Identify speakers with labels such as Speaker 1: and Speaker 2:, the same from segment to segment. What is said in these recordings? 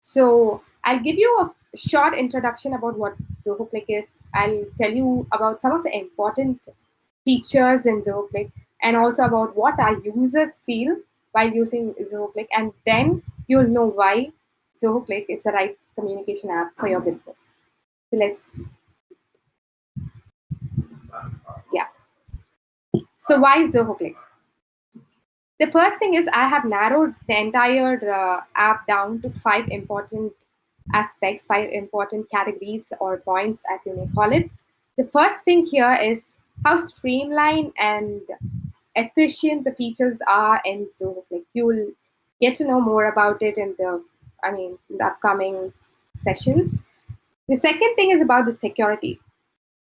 Speaker 1: So I'll give you a short introduction about what Zoho Cliq is. I'll tell you about some of the important features in Zoho Cliq and also about what our users feel while using Zoho Cliq, and then you'll know why Zoho Cliq is the right communication app for your business. So yeah. So why Zoho Cliq? The first thing is I have narrowed the entire app down to five important aspects, five important categories or points, as you may call it. The first thing here is how streamlined and efficient the features are in Zoho. Like you'll get to know more about it in the upcoming sessions. The second thing is about the security.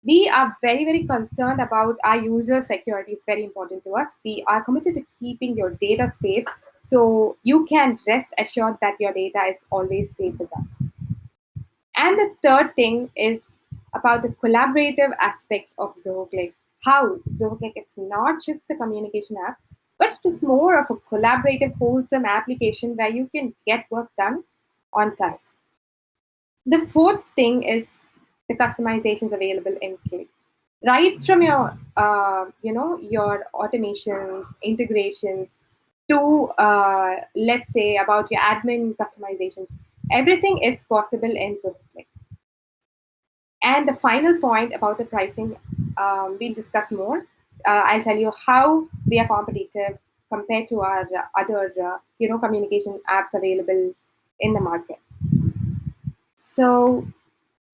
Speaker 1: We are very, very concerned about our user security. It's very important to us. We are committed to keeping your data safe, so you can rest assured that your data is always safe with us. And the third thing is about the collaborative aspects of Zoho Cliq. How Zoho Cliq is not just a communication app, but it is more of a collaborative, wholesome application where you can get work done on time. The fourth thing is the customizations available in Click. Right from your, your automations, integrations, to let's say about your admin customizations, everything is possible in Zoho Click. And the final point about the pricing, we'll discuss more. I'll tell you how we are competitive compared to our other, communication apps available in the market. So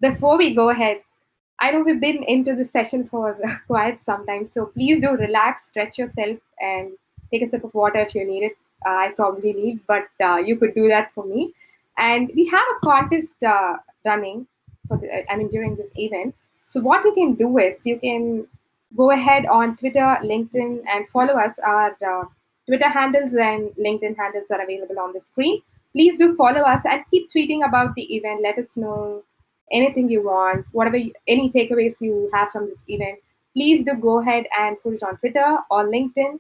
Speaker 1: before we go ahead, I know we've been into this session for quite some time, so please do relax, stretch yourself, and take a sip of water if you need it. I probably need, but you could do that for me. And we have a contest running during this event. So what you can do is you can go ahead on Twitter, LinkedIn, and follow us. Our Twitter handles and LinkedIn handles are available on the screen. Please do follow us and keep tweeting about the event. Let us know anything you want, any takeaways you have from this event. Please do go ahead and put it on Twitter or LinkedIn.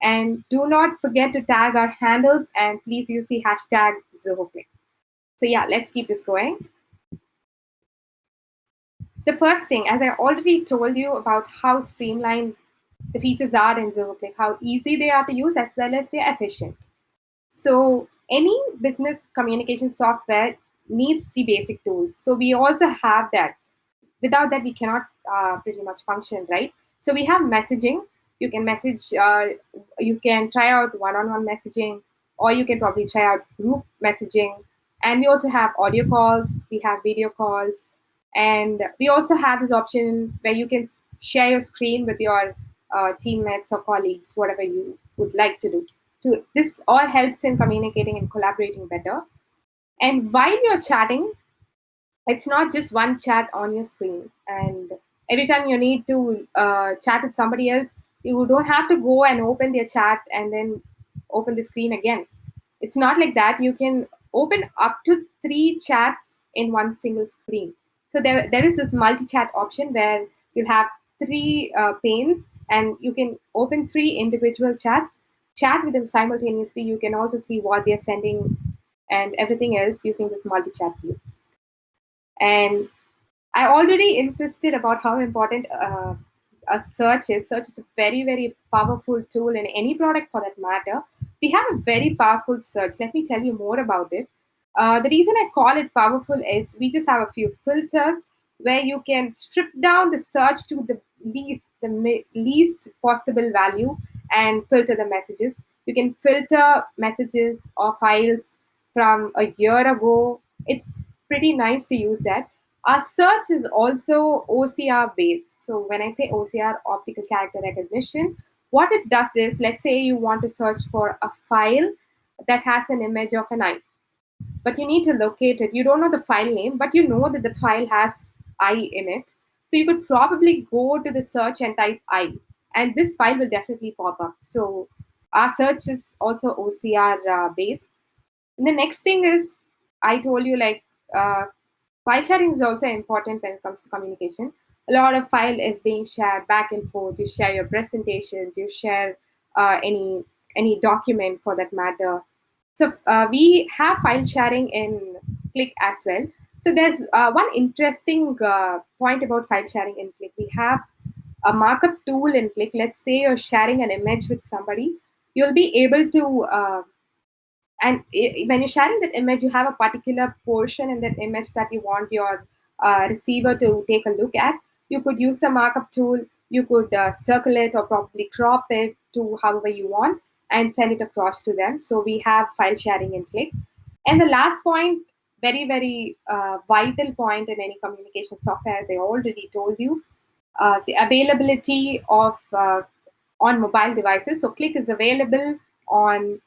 Speaker 1: And do not forget to tag our handles, and please use the hashtag Zoho Cliq. So yeah, let's keep this going. The first thing, as I already told you about how streamlined the features are in Zoho Cliq, how easy they are to use as well as they're efficient. So any business communication software needs the basic tools. So we also have that. Without that, we cannot pretty much function, right? So we have messaging. You can message, you can try out one-on-one messaging, or you can probably try out group messaging. And we also have audio calls, we have video calls, and we also have this option where you can share your screen with your teammates or colleagues, whatever you would like to do. This all helps in communicating and collaborating better. And while you're chatting, it's not just one chat on your screen. And every time you need to chat with somebody else, you don't have to go and open their chat and then open the screen again. It's not like that. You can open up to 3 chats in one single screen. So there is this multi-chat option where you have 3 panes and you can open 3 individual chats, chat with them simultaneously. You can also see what they're sending and everything else using this multi-chat view. And I already insisted about how important a search is. Search is a very, very powerful tool in any product for that matter. We have a very powerful search. Let me tell you more about it. The reason I call it powerful is we just have a few filters where you can strip down the search to the least possible value and filter the messages. You can filter messages or files from a year ago. It's pretty nice to use that. Our search is also OCR based. So when I say OCR, optical character recognition, what it does is, let's say you want to search for a file that has an image of an eye, but you need to locate it. You don't know the file name, but you know that the file has eye in it. So you could probably go to the search and type eye, and this file will definitely pop up. So our search is also OCR based. And the next thing is, I told you file sharing is also important when it comes to communication. A lot of file is being shared back and forth. You share your presentations, you share any document for that matter. So we have file sharing in Cliq as well. So there's one interesting point about file sharing in Cliq. We have a markup tool in Cliq. Let's say you're sharing an image with somebody, you'll be able to when you're sharing that image, you have a particular portion in that image that you want your receiver to take a look at. You could use the markup tool. You could circle it or probably crop it to however you want and send it across to them. So we have file sharing in Click. And the last point, very, very vital point in any communication software, as I already told you, the availability of on mobile devices. So Click is available on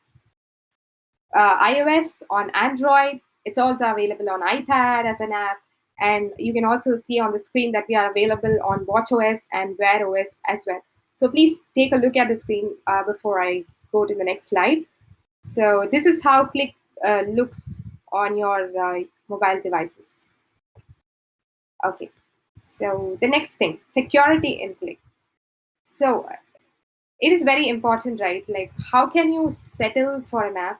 Speaker 1: iOS, on Android. It's also available on iPad as an app. And you can also see on the screen that we are available on watchOS and Wear OS as well. So please take a look at the screen before I go to the next slide. So this is how Click looks on your mobile devices. Okay. So the next thing, security in Click. So it is very important, right? Like, how can you settle for an app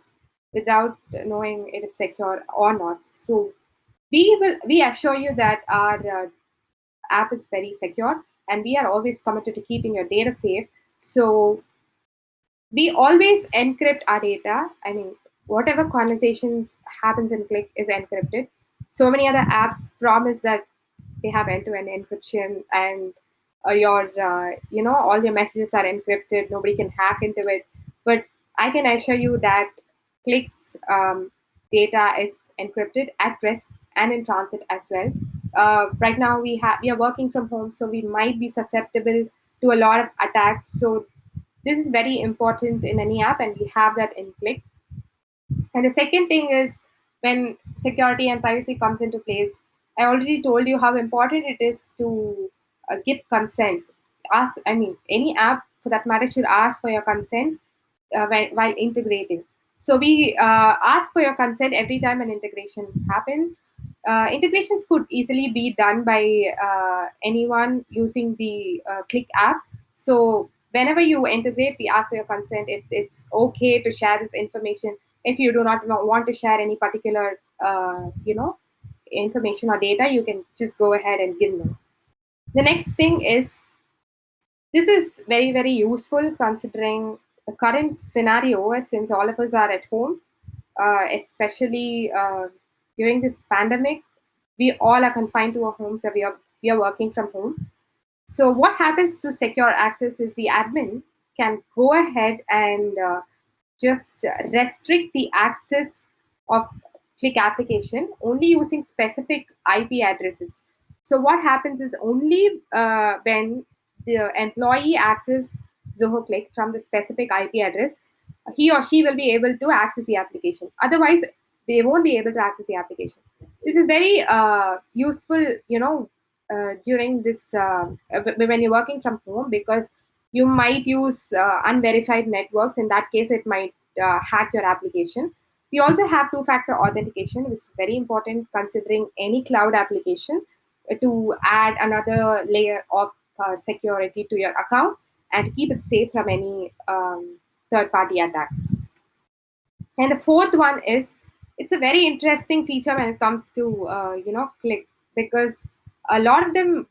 Speaker 1: without knowing it is secure or not? So we assure you that our app is very secure, and we are always committed to keeping your data safe. So we always encrypt our data. I mean, whatever conversations happens in Click is encrypted. So many other apps promise that they have end-to-end encryption, and your all your messages are encrypted. Nobody can hack into it. But I can assure you that Click's data is encrypted at rest and in transit as well. Right now we are working from home, so we might be susceptible to a lot of attacks. So this is very important in any app, and we have that in Click. And the second thing is, when security and privacy comes into place, I already told you how important it is to give consent. Any app for that matter should ask for your consent while integrating. So we ask for your consent every time an integration happens. Integrations could easily be done by anyone using the Click app. So whenever you integrate, we ask for your consent. If it's okay to share this information, if you do not want to share any particular information or data, you can just go ahead and give them. The next thing is, this is very, very useful considering the current scenario, since all of us are at home, especially during this pandemic. We all are confined to our homes, so we are working from home. So what happens to secure access is the admin can go ahead and just restrict the access of Click application only using specific IP addresses. So what happens is, only when the employee access Zoho Cliq from the specific IP address, he or she will be able to access the application. Otherwise, they won't be able to access the application. This is very useful, during this when you're working from home, because you might use unverified networks. In that case, it might hack your application. We also have two-factor authentication, which is very important considering any cloud application, to add another layer of security to your account and to keep it safe from any third-party attacks. And the fourth one is, it's a very interesting feature when it comes to Click, because a lot of them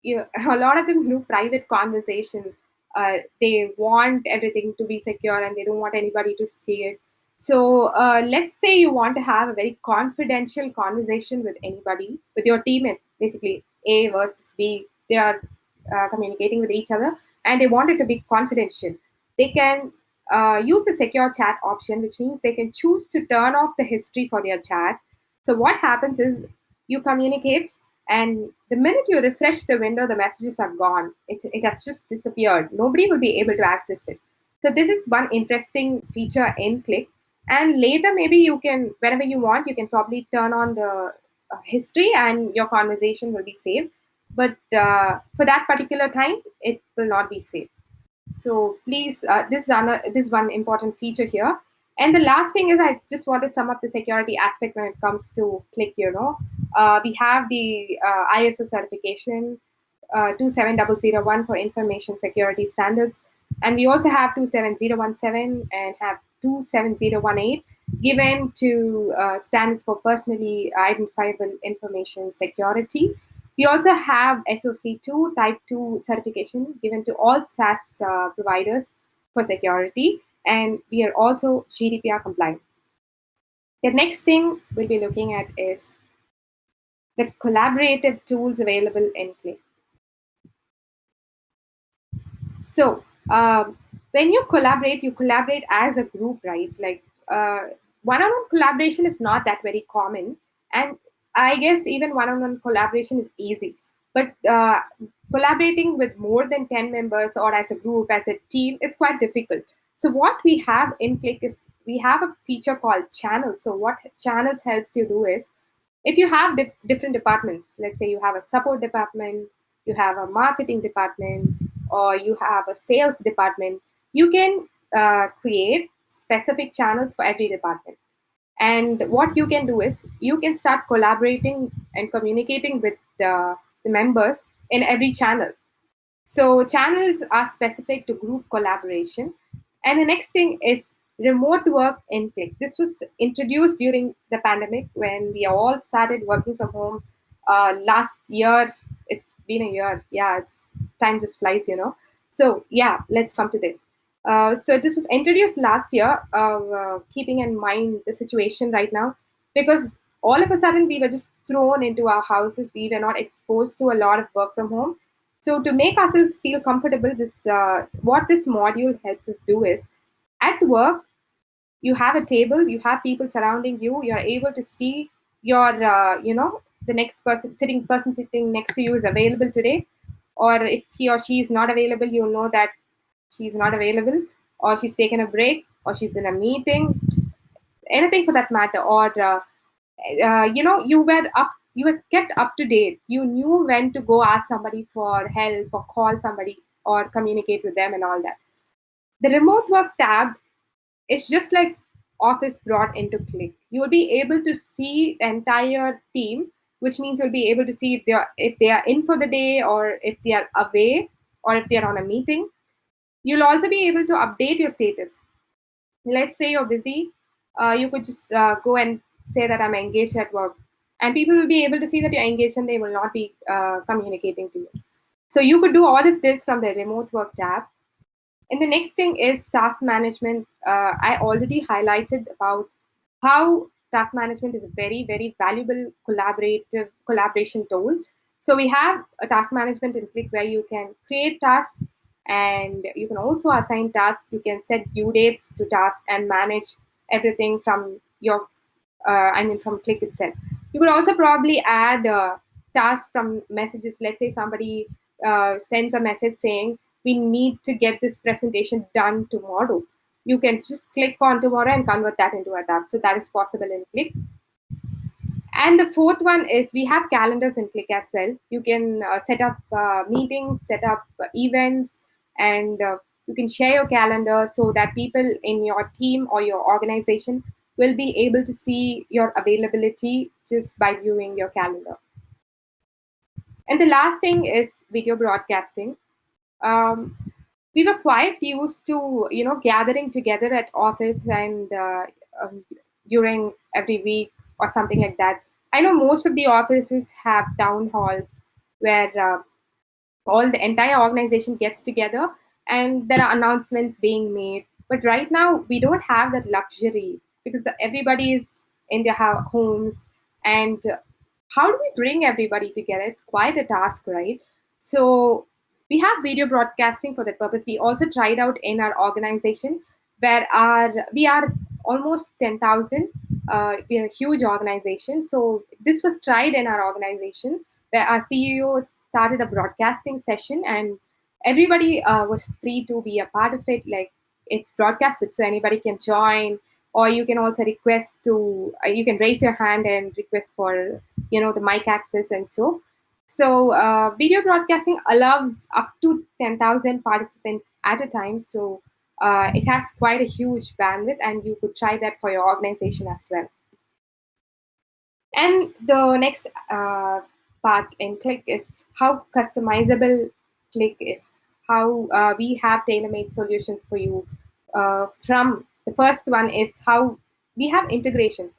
Speaker 1: a lot of them do private conversations. They want everything to be secure and they don't want anybody to see it. So let's say you want to have a very confidential conversation with anybody, with your teammate, basically A versus B. They are communicating with each other and they want it to be confidential. They can use the secure chat option, which means they can choose to turn off the history for their chat. So what happens is, you communicate, and the minute you refresh the window, the messages are gone. It has just disappeared. Nobody will be able to access it. So this is one interesting feature in Click. And later, maybe you can, whenever you want, you can probably turn on the history and your conversation will be saved. But for that particular time, it will not be saved. So please, this is one important feature here. And the last thing is, I just want to sum up the security aspect when it comes to Click. We have the ISO certification 27001 for information security standards, and we also have 27017 and have 27018. given to standards for personally identifiable information security. We also have SOC 2 Type 2 certification given to all SaaS providers for security, and we are also GDPR compliant. The next thing we'll be looking at is the collaborative tools available in Click. So, when you collaborate as a group, right? Like, one-on-one collaboration is not that very common, and I guess even one-on-one collaboration is easy. But collaborating with more than 10 members or as a group, as a team, is quite difficult. So, what we have in Click is we have a feature called channels. So, what channels helps you do is if you have different departments, let's say you have a support department, you have a marketing department, or you have a sales department, you can create specific channels for every department. And what you can do is you can start collaborating and communicating with the members in every channel. So channels are specific to group collaboration. And the next thing is remote work in Click. This was introduced during the pandemic when we all started working from home last year. It's been a year. Yeah, it's time just flies. So yeah, let's come to this. So this was introduced last year, keeping in mind the situation right now, because all of a sudden we were just thrown into our houses. We were not exposed to a lot of work from home, so to make ourselves feel comfortable, this what this module helps us do is at work you have a table, you have people surrounding you, you are able to see your the next person sitting next to you is available today, or if he or she is not available, you know that she's not available, or she's taken a break, or she's in a meeting, anything for that matter, or you were kept up to date. You knew when to go ask somebody for help or call somebody or communicate with them and all that. The remote work tab is just like Office brought into Click. You'll be able to see the entire team, which means you'll be able to see if they are in for the day, or if they are away, or if they are on a meeting. You'll also be able to update your status. Let's say you're busy, you could just go and say that I'm engaged at work, and people will be able to see that you're engaged, and they will not be communicating to you. So you could do all of this from the remote work tab. And the next thing is task management. I already highlighted about how task management is a very, very valuable collaboration tool. So we have a task management in Click where you can create tasks, and you can also assign tasks. You can set due dates to tasks and manage everything from from Click itself. You could also probably add tasks from messages. Let's say somebody sends a message saying, we need to get this presentation done tomorrow. You can just click on tomorrow and convert that into a task. So that is possible in Click. And the fourth one is we have calendars in Click as well. You can set up meetings, set up events, and you can share your calendar so that people in your team or your organization will be able to see your availability just by viewing your calendar. And the last thing is video broadcasting. Um, we were quite used to gathering together at office and um, during every week or something like that. I know most of the offices have town halls where all the entire organization gets together and there are announcements being made, but right now we don't have that luxury because everybody is in their homes. And how do we bring everybody together? It's quite a task, right? So we have video broadcasting for that purpose. We also tried out in our organization where we are almost 10,000. We are a huge organization. So this was tried in our organization where our CEO started a broadcasting session, and everybody was free to be a part of it. Like, it's broadcasted, so anybody can join, or you can also request to you can raise your hand and request for the mic access. And so video broadcasting allows up to 10,000 participants at a time. So it has quite a huge bandwidth, and you could try that for your organization as well. And the next part in Click is how customizable Click is, how we have tailor-made solutions for you. From the first one is how we have integrations.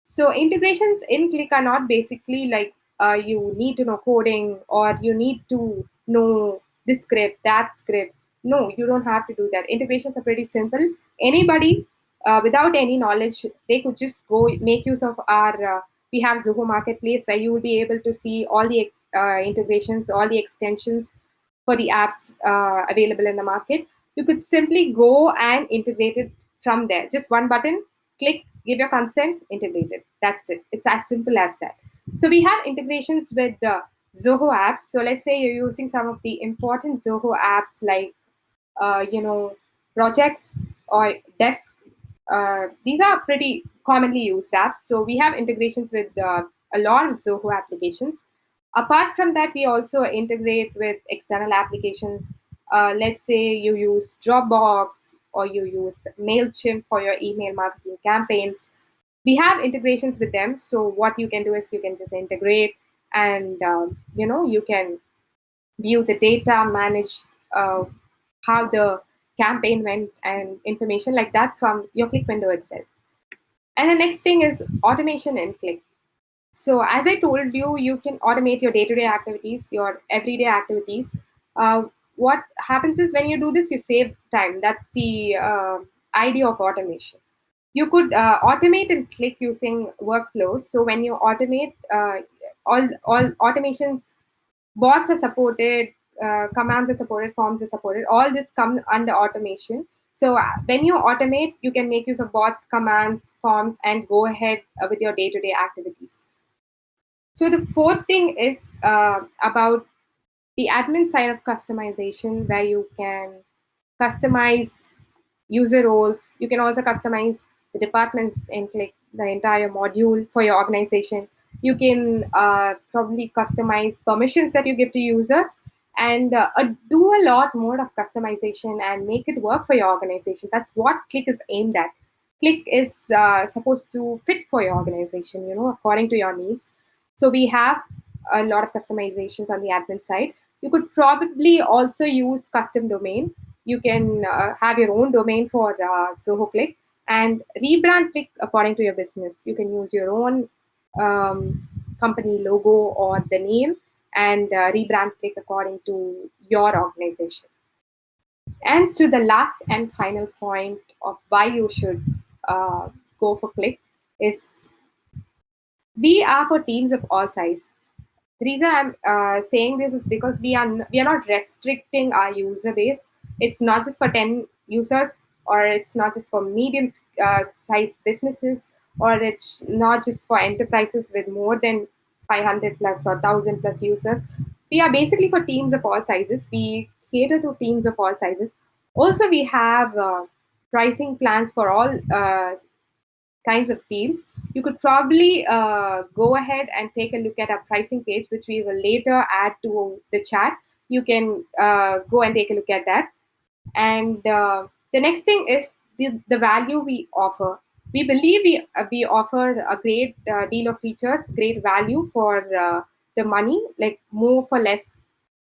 Speaker 1: So integrations in Click are not basically like you need to know coding or you need to know this script, that script. No, you don't have to do that. Integrations are pretty simple. Anybody without any knowledge, they could just go make use of our. We have Zoho Marketplace where you will be able to see all the integrations, all the extensions for the apps available in the market. You could simply go and integrate it from there. Just one button, click, give your consent, integrate it. That's it. It's as simple as that. So we have integrations with the Zoho apps. So let's say you're using some of the important Zoho apps like projects or desk. These are pretty commonly used apps. So we have integrations with a lot of Zoho applications. Apart from that, we also integrate with external applications. Let's say you use Dropbox or you use MailChimp for your email marketing campaigns. We have integrations with them. So what you can do is you can just integrate and you can view the data, manage how the campaign went, and information like that from your Click window itself. And the next thing is automation in Click. So as I told you, you can automate your day-to-day activities, your everyday activities. Uh, what happens is when you do this, you save time. That's the idea of automation. You could automate and Click using workflows. So when you automate, all automations, bots are supported, commands are supported, forms are supported. All this comes under automation. So when you automate, you can make use of bots, commands, forms, and go ahead with your day-to-day activities. So the fourth thing is about the admin side of customization, where you can customize user roles. You can also customize the departments in Click, the entire module for your organization. You can probably customize permissions that you give to users and do a lot more of customization and make it work for your organization. That's what Click is aimed at. Click is supposed to fit for your organization, according to your needs. So we have a lot of customizations on the admin side. You could probably also use custom domain. You can have your own domain for Zoho Click and rebrand Click according to your business. You can use your own company logo or the name and rebrand Click according to your organization. And to the last and final point of why you should go for Click is we are for teams of all size. The reason I'm saying this is because we are not restricting our user base. It's not just for 10 users, or it's not just for medium sized businesses, or it's not just for enterprises with more than 500 plus or 1000 plus users. We are basically for teams of all sizes. We cater to teams of all sizes. Also, we have pricing plans for all kinds of teams. You could probably go ahead and take a look at our pricing page, which we will later add to the chat. You can go and take a look at that. And the next thing is the value we offer. We believe we offer a great deal of features, great value for the money, like more for less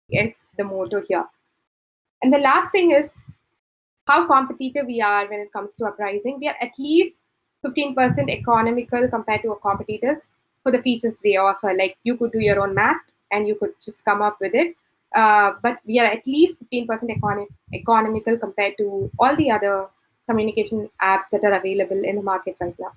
Speaker 1: is the motto here. And the last thing is how competitive we are when it comes to our pricing. We are at least 15% economical compared to our competitors for the features they offer. Like you could do your own math and you could just come up with it. But we are at least 15% economical compared to all the other communication apps that are available in the market right now.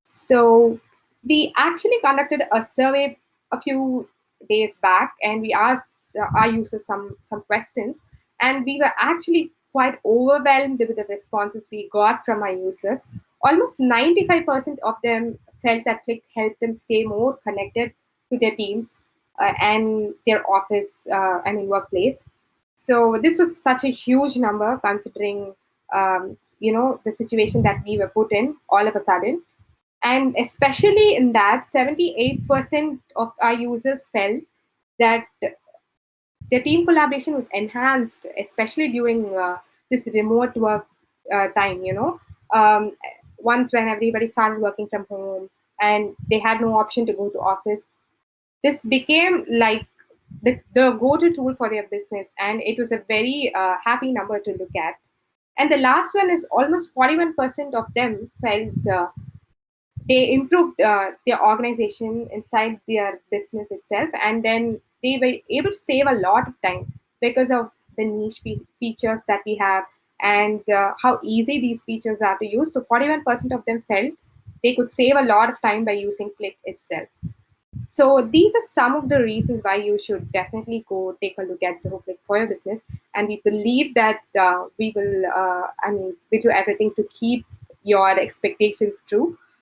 Speaker 1: So we actually conducted a survey a few days back, and we asked our users some questions, and we were actually quite overwhelmed with the responses we got from our users. Almost 95% of them felt that Click helped them stay more connected to their teams and their office, workplace. So this was such a huge number considering, the situation that we were put in all of a sudden. And especially in that, 78% of our users felt that their team collaboration was enhanced, especially during this remote work time, once when everybody started working from home and they had no option to go to office. This became like the go-to tool for their business, and it was a very happy number to look at. And the last one is almost 41% of them felt they improved their organization inside their business itself, and then they were able to save a lot of time because of the niche features that we have, and how easy these features are to use. So 41% of them felt they could save a lot of time by using Click itself. So these are some of the reasons why you should definitely go take a look at Zoho Cliq for your business. And we believe that we will, we do everything to keep your expectations true.